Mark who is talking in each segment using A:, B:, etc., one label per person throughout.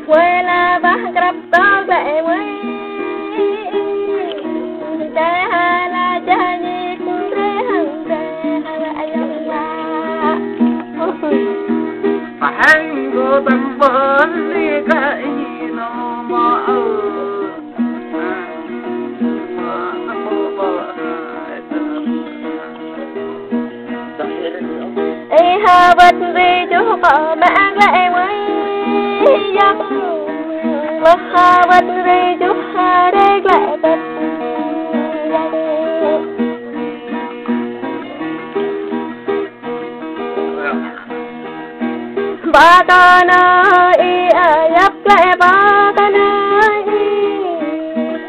A: quê là ba gặp to lệ mới cha là cha nhi cũng rê hằng rê ai ông là
B: anh có tâm vấn đi cái nó mà
A: ê ha vật gì chú có bạn lại mới giấc mà ha vật gì chú ha để lại vật ba ta nơi dấp lại ba ta nơi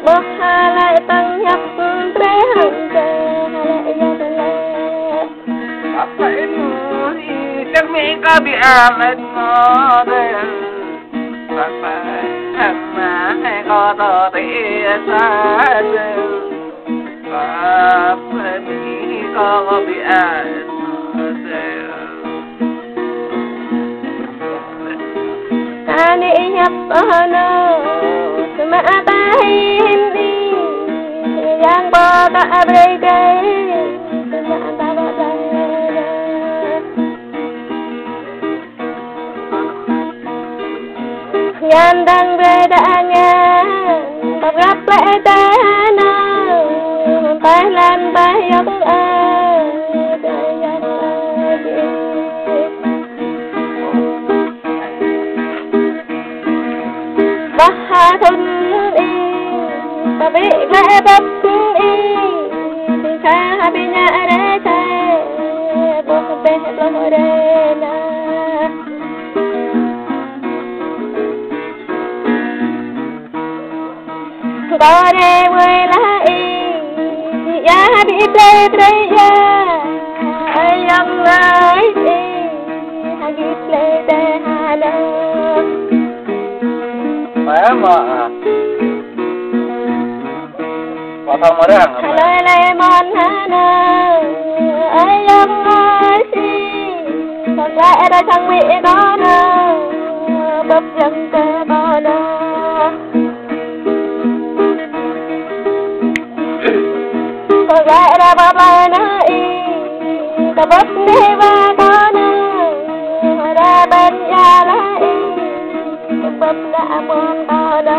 A: một hai lại tăng nhập tre hằng tre lại dấp lại
B: phải nuôi các mỹ có bị lên nó đây phải em mà có to thì xa và mỹ có bị
A: ta đi nhập ở nơi mà ta hiên đi giang bờ ta bơi cây mà ta bơi ngàn đang về đã nghe tập gấp lẽ ta nào tay làm tay giấc ba thân đi ta bị lẽ bắp đi thì xa bị nhà để xe bố bê lô đê na có đê quê lại ya bị play play ya ai yang lại đi ha bị play đê ha đâu
B: phải mà có thằng mới hàng
A: à lời lời mòn ha đâu ai yang lại đi còn lại ra chẳng bị có đâu bập răng tê có đâu còn lại ra bập lại nơi ta bập đi và có đâu ra bên nhà lại bập đã mòn có đâu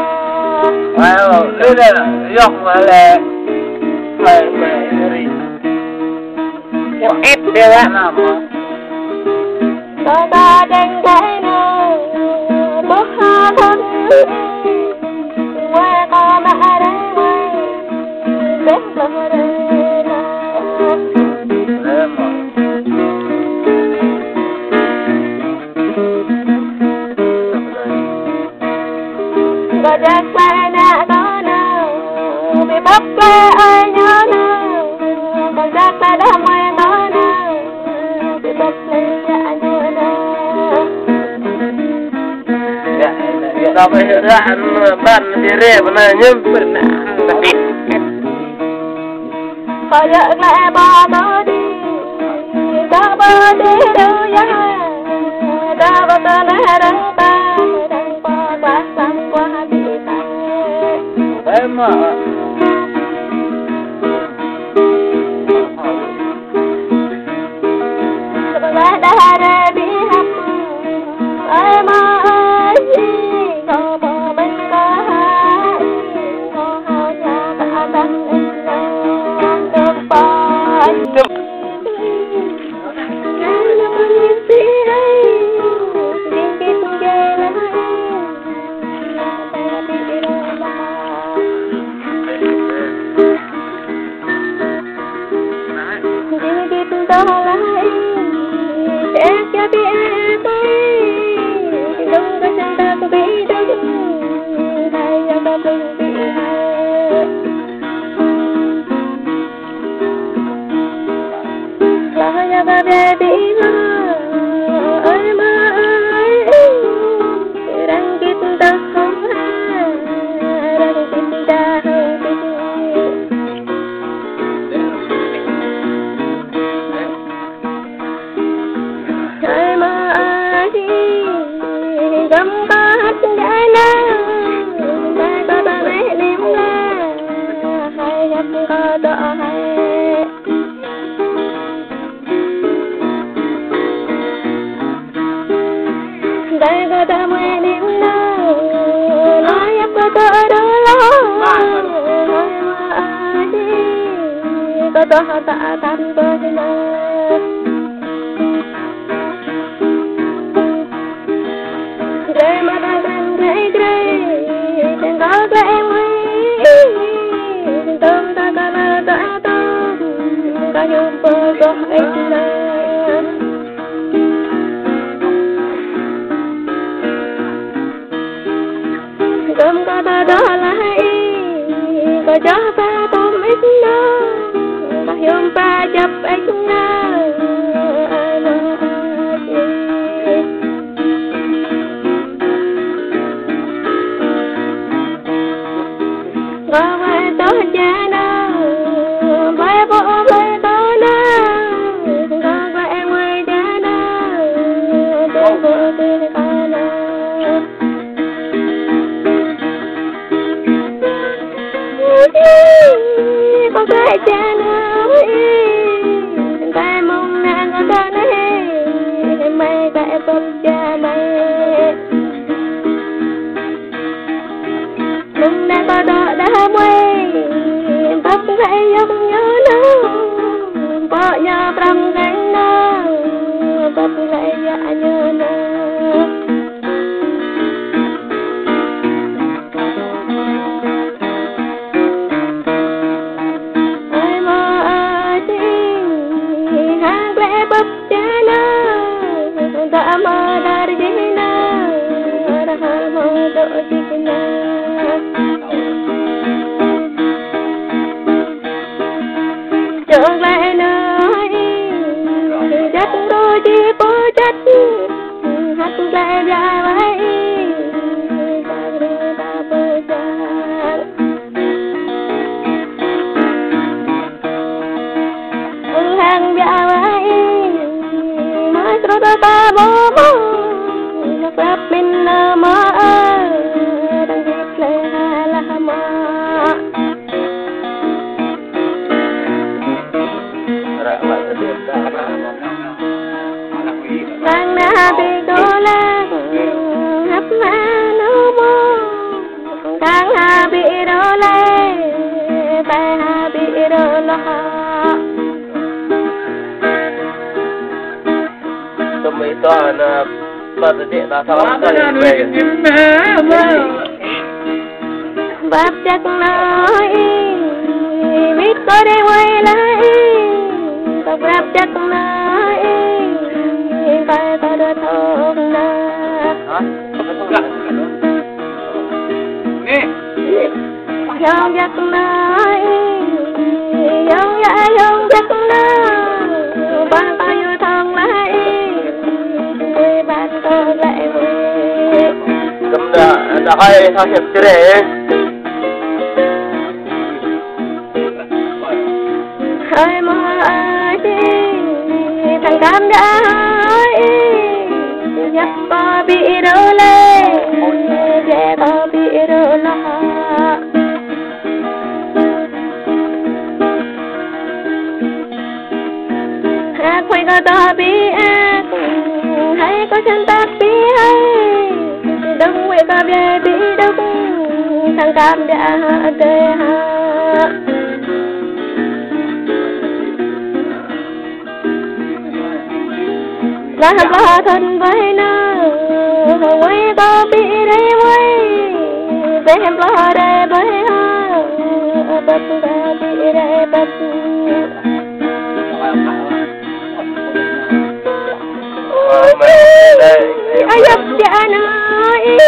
B: đây là dọc là phải đi dọc ép đều là nào mà
A: có ta đang thấy nơi có hai thân qua có mà đây quay biết là đây là
B: em mà
A: có chắc phải nè có nào bị bắp lê ai nhớ nào còn chắc phải đam mê có nào bị bắp lê dạ nhớ nào
B: dạ đâu phải ra ăn ban đi rê mà này nhưng bên là đi
A: có vợ lại bỏ tớ đi ta bỏ đi đâu ya ta bỏ tớ lại đâu ta đang bỏ qua sang qua bị ta
B: em mà
A: ta đã ra bị hấp ai mà ai có bỏ mình có hai có hai nhà ta đang lên được phải gấm có hát gái na ta có ta mẹ niệm la hay hát có đỏ hay đây có ta mẹ niệm la nói ấp có ta đó lo có ta ta tan bơi na gray mà ta tan gray gray đừng có gray em ơi tâm ta ta ta ta ta ta nhung bơi có anh na tâm có ta đó là hay có cho ta tôm ít na ta nhung ta chấp anh na có cái cha nói cái mong nàng có ta này mày cái bắp cha mày mong nàng có đó đã quay bắp cái giống nhớ nó bỏ nhà trong cánh nó bắp cái dạ nhớ nó Ama dari jina, rahal mau doa jina. Chọn lại nơi đất đôi đi bố chất, hát lại ra vậy, ta đưa ta bơi ra. Hàng ra vậy, mới trôi ta bố. Gặp mình mơ đang viết lời là mơ đang na bị cô la hấp má nấu mơ đang ha bị đổ lê tay ha bị đổ lo
C: tụi mình toàn bật điện ta xong rồi về
A: bắp chắc nói biết có đi quay lại bắp chắc nói phải có đôi thôn na dòng chắc nói dòng chắc nói bạn ta yêu thương lại bạn có lại vui
C: cầm đã hay thao hiệp chứ để
A: hơi mơ đi thằng cam đã hỏi nhắc có bị đổ lê dễ có bị đổ lo hát quay có to bị ác hay có chân tác bị hay đông quay có về bị đông thằng cam đã đời ha là thân với nó quay có bị đây quay về em lo đây với ha bật ra bị đây bật ai giúp cha nói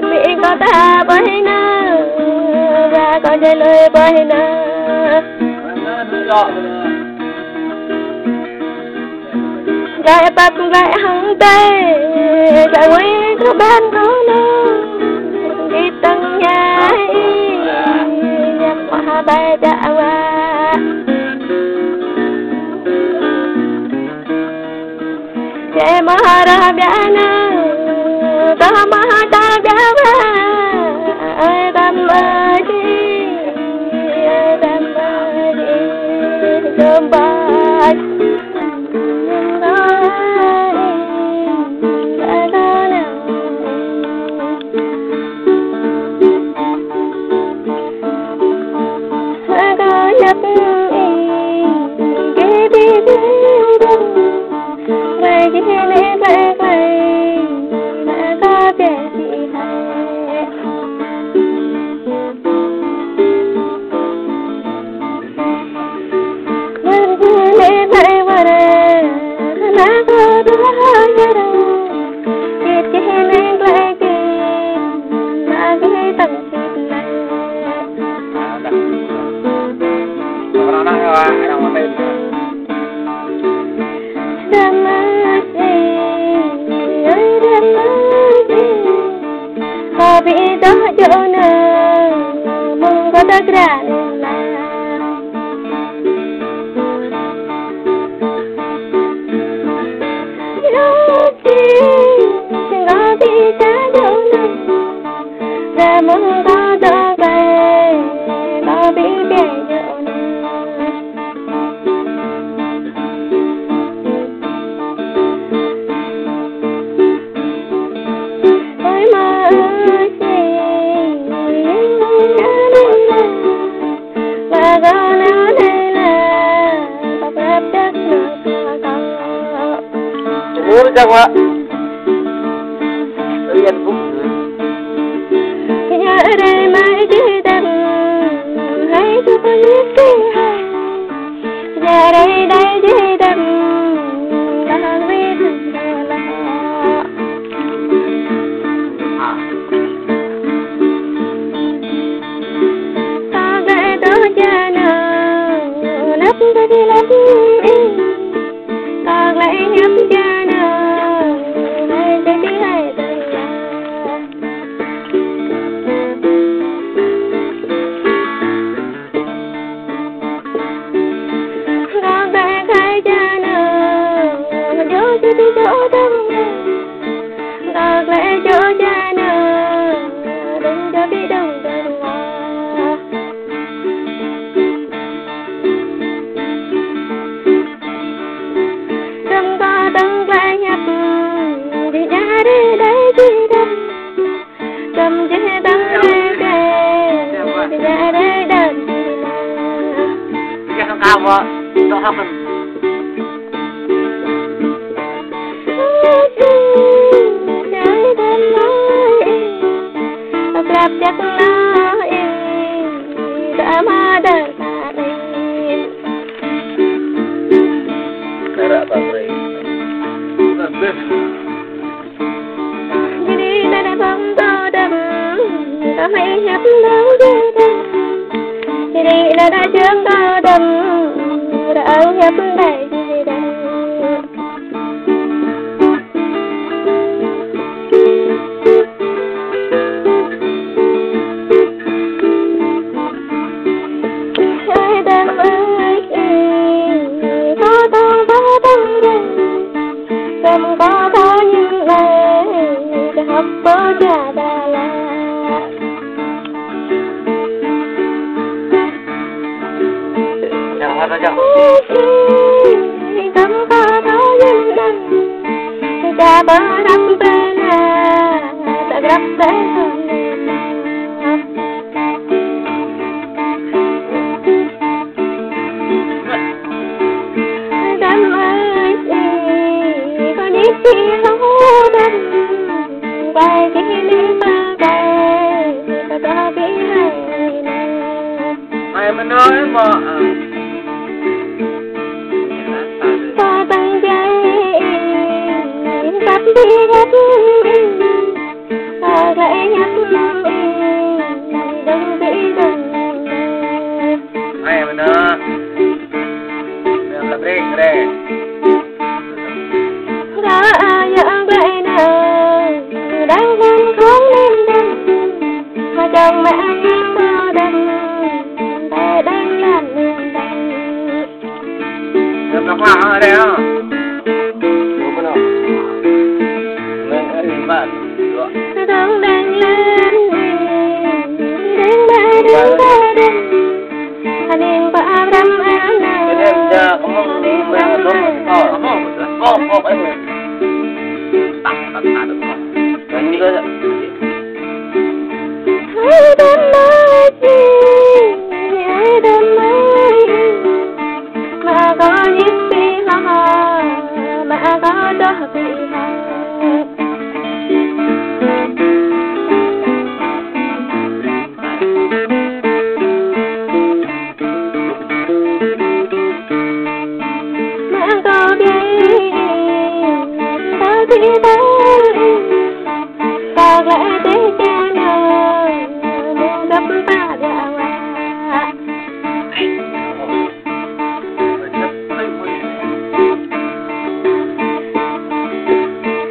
A: bị có ta với nó và có chơi lời với nó lại bắt lại hăng tay lại quay có ban có nó đi tầng nhà nhằm qua bay đã qua để mà ra biana ta mà ta đã tâm ơi tâm bay
C: chắc quá tôi yên phúc
A: nhà đây mãi chỉ đêm hãy cho tôi biết hay nhà đây đây chỉ đêm là biết là ta đây đó cha nào lấp tôi đi lấp ta lại nhấp cha nào đây sẽ đi hay chỗ đông gạt lại chỗ cha nào đừng cho biết đông gần hoa đừng có đừng lại nhập đi ra đây đây đi đâu cầm chế đừng lên kề đi ra đây đừng đi
C: cái cao quá tôi học mình
A: chắc nói đã mà đời ta đi
C: đã ta đi
A: đi ta đã không to đầm ta hay nhấp lâu dây đầm đi là đã chướng to đầm đã nhấp đầy dây đầm không có đó những lời để học bố cha ta là
C: chào hết chào
A: không có đó những lời cha bố đắp bên ta đắp bên khi hấu đâm bài khi đi ba bài ta đã biết hay
B: mày mà nói mà
A: ta tăng dây sắp đi hết ta lại nhắc đừng bị đừng
B: mày mà nói em làm đi đây
A: đã nhận vậy nào đang vẫn không nên đâm mà chồng mẹ em mơ đâm ta đang làm miền đâm
B: em có khoa ở đây không
C: đúng không nên ở bên bạn nữa.
A: Hãy đến nơi gì, hãy đến nơi mà có những gì họ mà có đó bị họ. Mà có biết ta thì ta ta lại để cha nợ muốn gặp ta đã qua.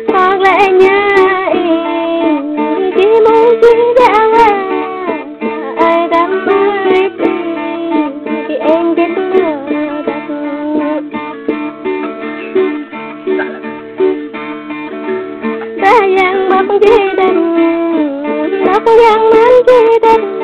A: Ta lại nhớ chỉ muốn chỉ đã qua ai đang mới thì em biết lừa đặt. Ta yang mất chi đình, nó có yang mất chi đình.